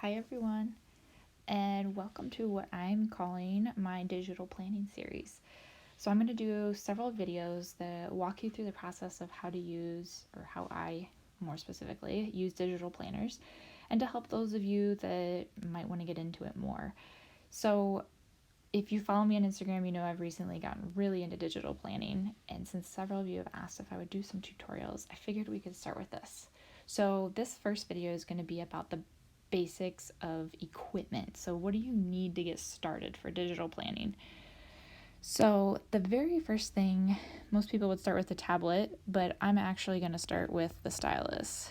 Hi everyone, and welcome to what I'm calling my digital planning series. So, I'm going to do several videos that walk you through the process of how to use, or how I more specifically use digital planners, and to help those of you that might want to get into it more. So, if you follow me on Instagram, you know I've recently gotten really into digital planning, and since several of you have asked if I would do some tutorials, I figured we could start with this. So, this first video is going to be about the basics of equipment. So, what do you need to get started for digital planning? So, the very first thing, most people would start with the tablet, but I'm actually going to start with the stylus.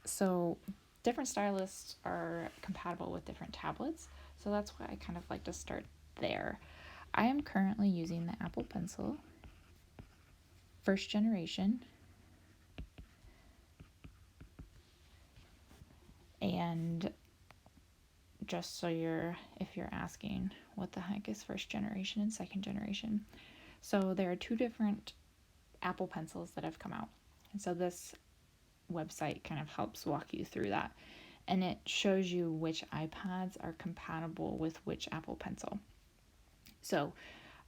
So, different styluses are compatible with different tablets, so that's why I kind of like to start there. I am currently using the Apple Pencil, first generation, and just so if you're asking what the heck is first generation and second generation. So there are two different Apple Pencils that have come out. And so this website kind of helps walk you through that. And it shows you which iPads are compatible with which Apple Pencil. So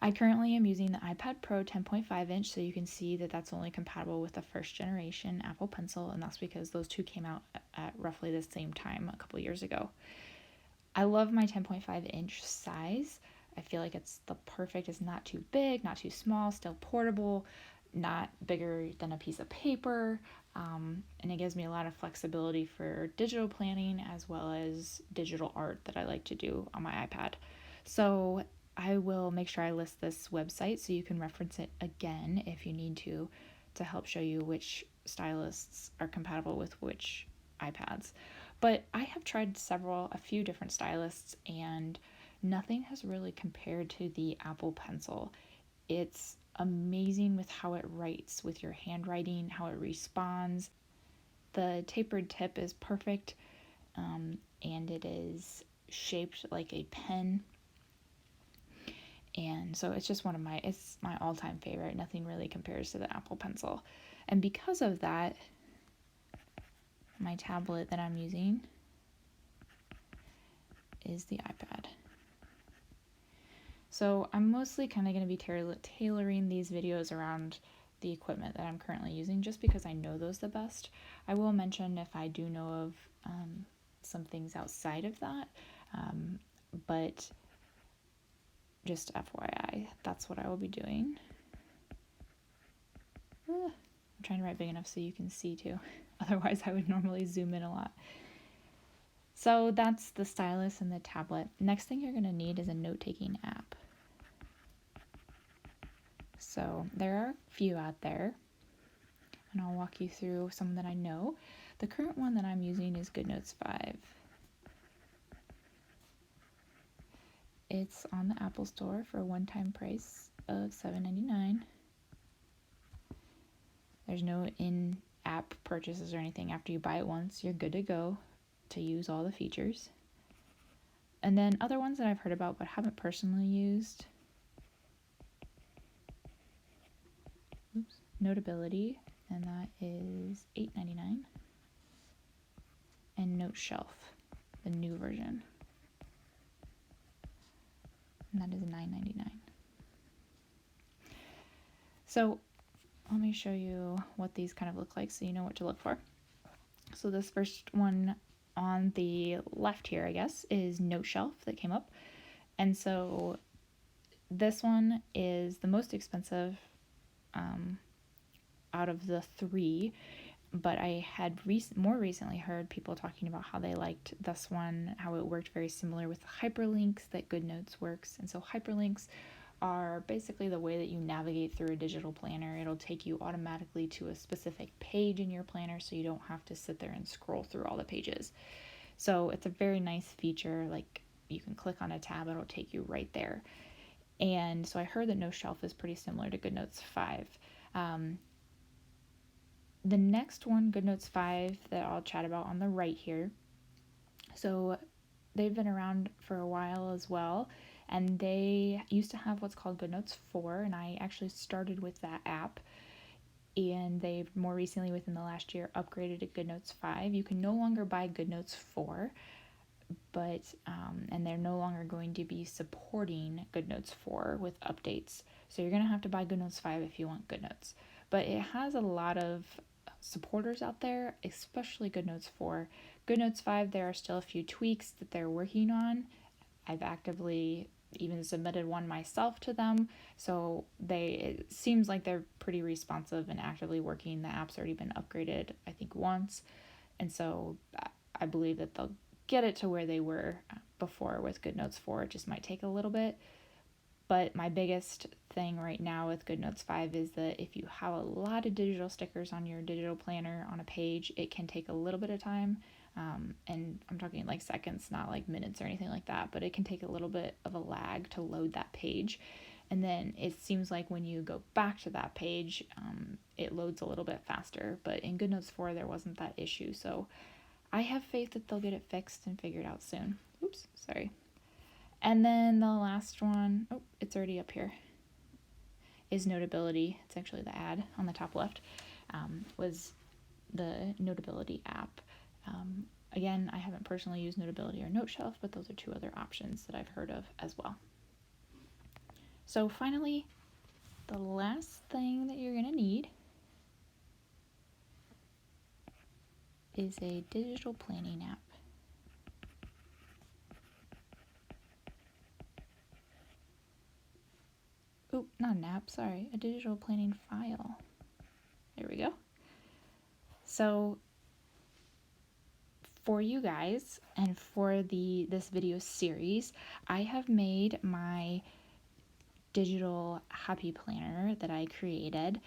I currently am using the iPad Pro 10.5 inch, so you can see that that's only compatible with the first generation Apple Pencil, and that's because those two came out at roughly the same time a couple years ago. I love my 10.5 inch size. I feel like it's the perfect, it's not too big, not too small, still portable, not bigger than a piece of paper, and it gives me a lot of flexibility for digital planning as well as digital art that I like to do on my iPad. So I will make sure I list this website so you can reference it again if you need to help show you which stylists are compatible with which iPads. But I have tried a few different stylists, and nothing has really compared to the Apple Pencil. It's amazing with how it writes with your handwriting, how it responds. The tapered tip is perfect, and it is shaped like a pen. And so it's it's my all-time favorite. Nothing really compares to the Apple Pencil. And because of that, my tablet that I'm using is the iPad. So I'm mostly kind of going to be tailoring these videos around the equipment that I'm currently using just because I know those the best. I will mention if I do know of some things outside of that, but just FYI, that's what I will be doing. I'm trying to write big enough so you can see too. Otherwise, I would normally zoom in a lot. So that's the stylus and the tablet. Next thing you're going to need is a note-taking app. So there are a few out there, and I'll walk you through some that I know. The current one that I'm using is GoodNotes 5. It's on the Apple Store for a one-time price of $7.99. There's no in-app purchases or anything. After you buy it once, you're good to go to use all the features. And then other ones that I've heard about but haven't personally used. Notability, and that is $8.99. And Note Shelf, the new version, and that is $9.99. So let me show you what these kind of look like so you know what to look for. So this first one on the left here, I guess, is Note Shelf that came up. And so this one is the most expensive out of the three, but I had more recently heard people talking about how they liked this one, how it worked very similar with the hyperlinks that GoodNotes works. And so hyperlinks are basically the way that you navigate through a digital planner. It'll take you automatically to a specific page in your planner so you don't have to sit there and scroll through all the pages. So it's a very nice feature. Like, you can click on a tab, it'll take you right there. And so I heard that Note Shelf is pretty similar to GoodNotes 5. The next one, GoodNotes 5, that I'll chat about on the right here. So they've been around for a while as well, and they used to have what's called GoodNotes 4, and I actually started with that app. and they've more recently, within the last year, upgraded to GoodNotes 5. You can no longer buy GoodNotes 4, but and they're no longer going to be supporting GoodNotes 4 with updates. So you're going to have to buy GoodNotes 5 if you want GoodNotes. But it has a lot of supporters out there, especially GoodNotes 4. GoodNotes 5, there are still a few tweaks that they're working on. I've actively even submitted one myself to them, so it seems like they're pretty responsive and actively working. The app's already been upgraded, I think, once, and so I believe that they'll get it to where they were before with GoodNotes 4. It just might take a little bit. But my biggest thing right now with GoodNotes 5 is that if you have a lot of digital stickers on your digital planner on a page, it can take a little bit of time. And I'm talking like seconds, not like minutes or anything like that, but it can take a little bit of a lag to load that page. And then it seems like when you go back to that page, it loads a little bit faster. But in GoodNotes 4, there wasn't that issue. So I have faith that they'll get it fixed and figured out soon. Oops, sorry. And then the last one, oh, it's already up here, is Notability. It's actually the ad on the top left, was the Notability app. Again, I haven't personally used Notability or NoteShelf, but those are two other options that I've heard of as well. So finally, the last thing that you're going to need is a digital planning app. Oh, not an app, sorry, a digital planning file. There we go. So for you guys and for this video series, I have made my digital happy planner that I created,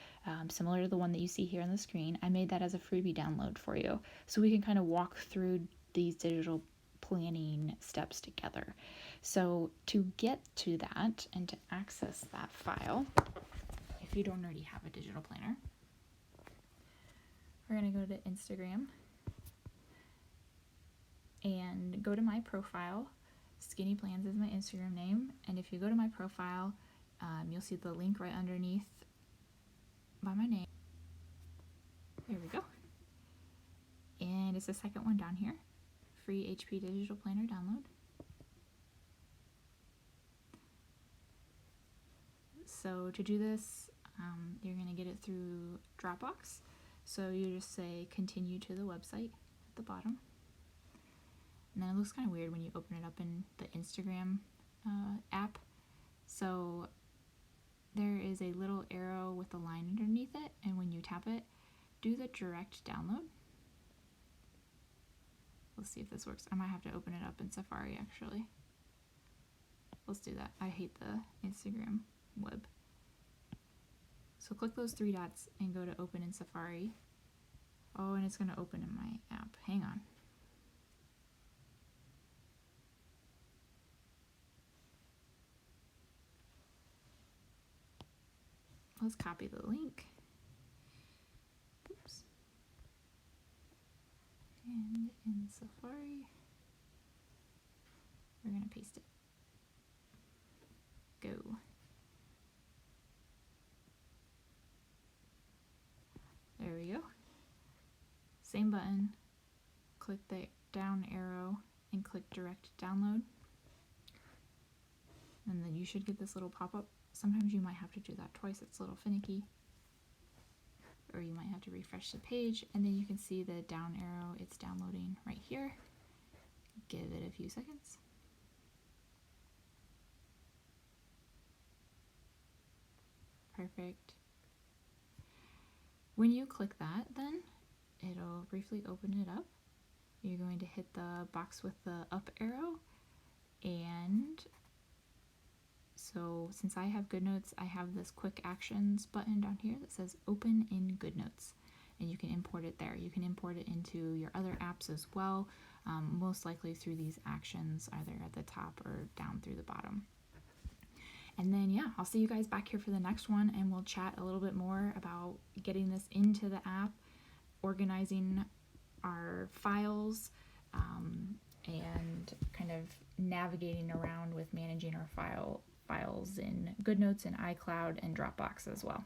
similar to the one that you see here on the screen. I made that as a freebie download for you, so we can kind of walk through these digital planning steps together. So to get to that and to access that file, if you don't already have a digital planner, we're going to go to Instagram and go to my profile. Skinny Plans is my Instagram name, and if you go to my profile, you'll see the link right underneath by my name. There we go. And it's the second one down here, free HP digital planner download. So to do this, you're going to get it through Dropbox. So you just say continue to the website at the bottom. And then it looks kind of weird when you open it up in the Instagram app. So there is a little arrow with a line underneath it, and when you tap it, do the direct download. Let's see if this works. I might have to open it up in Safari actually. Let's do that. I hate the Instagram web. So click those three dots and go to open in Safari. Oh, and it's going to open in my app. Hang on. Let's copy the link. Oops. And in Safari, we're going to paste it. Go. There we go. Same button. Click the down arrow and click direct download. And then you should get this little pop-up. Sometimes you might have to do that twice, it's a little finicky. Or you might have to refresh the page, and then you can see the down arrow, it's downloading right here. Give it a few seconds. Perfect. When you click that, then it'll briefly open it up. You're going to hit the box with the up arrow, and so since I have GoodNotes, I have this quick actions button down here that says open in GoodNotes, and you can import it there. You can import it into your other apps as well, most likely through these actions either at the top or down through the bottom. And then yeah, I'll see you guys back here for the next one, and we'll chat a little bit more about getting this into the app, organizing our files, and kind of navigating around with managing our files in GoodNotes and iCloud and Dropbox as well.